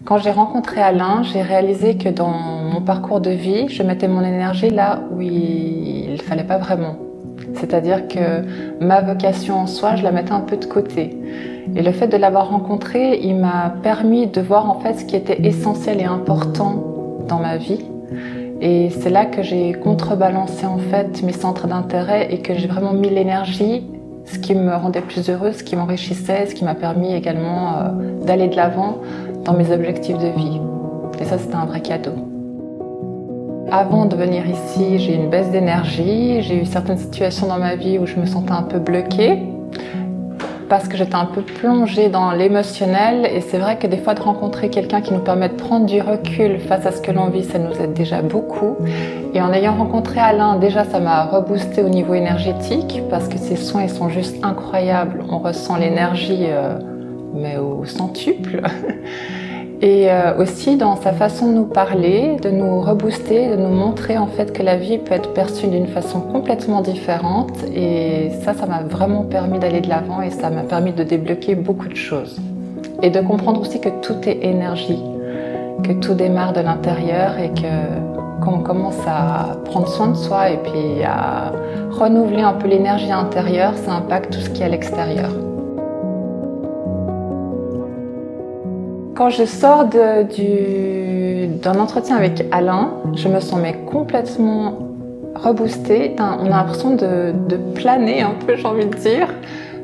Quand j'ai rencontré Alain, j'ai réalisé que dans mon parcours de vie, je mettais mon énergie là où il ne fallait pas vraiment. C'est-à-dire que ma vocation en soi, je la mettais un peu de côté. Et le fait de l'avoir rencontré, il m'a permis de voir en fait ce qui était essentiel et important dans ma vie. Et c'est là que j'ai contrebalancé en fait mes centres d'intérêt et que j'ai vraiment mis l'énergie, ce qui me rendait plus heureuse, ce qui m'enrichissait, ce qui m'a permis également d'aller de l'avant dans mes objectifs de vie. Et ça, c'était un vrai cadeau. Avant de venir ici, j'ai eu une baisse d'énergie, j'ai eu certaines situations dans ma vie où je me sentais un peu bloquée parce que j'étais un peu plongée dans l'émotionnel et c'est vrai que des fois de rencontrer quelqu'un qui nous permet de prendre du recul face à ce que l'on vit, ça nous aide déjà beaucoup. Et en ayant rencontré Alain, déjà ça m'a reboosté au niveau énergétique parce que ses soins ils sont juste incroyables, on ressent l'énergie mais au centuple. Et aussi dans sa façon de nous parler, de nous rebooster, de nous montrer en fait que la vie peut être perçue d'une façon complètement différente. Et ça m'a vraiment permis d'aller de l'avant et ça m'a permis de débloquer beaucoup de choses. Et de comprendre aussi que tout est énergie, que tout démarre de l'intérieur et que quand on commence à prendre soin de soi et puis à renouveler un peu l'énergie intérieure, ça impacte tout ce qui est à l'extérieur. Quand je sors d'un entretien avec Alain, je me sens complètement reboostée. On a l'impression de planer un peu, j'ai envie de dire,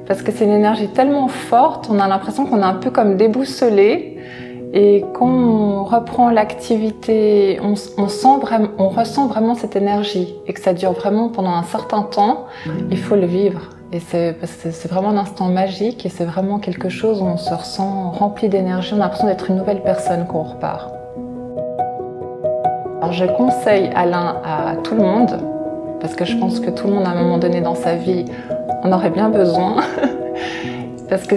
parce que c'est une énergie tellement forte, on a l'impression qu'on est un peu comme déboussolé. Et quand on reprend l'activité, on ressent vraiment cette énergie et que ça dure vraiment pendant un certain temps, il faut le vivre. Et c'est vraiment un instant magique et c'est vraiment quelque chose où on se ressent rempli d'énergie, on a l'impression d'être une nouvelle personne quand on repart. Alors je conseille Alain à tout le monde, parce que je pense que tout le monde à un moment donné dans sa vie en aurait bien besoin. Parce que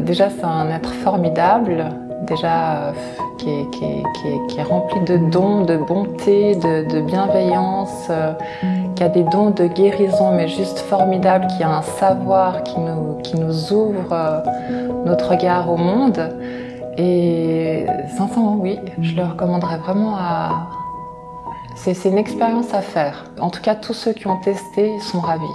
déjà c'est un être formidable, déjà qui est rempli de dons, de bonté, de bienveillance, qui a des dons de guérison, mais juste formidable, qui a un savoir qui nous ouvre notre regard au monde. Et sincèrement, oui, je le recommanderais vraiment à... C'est une expérience à faire. En tout cas, tous ceux qui ont testé sont ravis.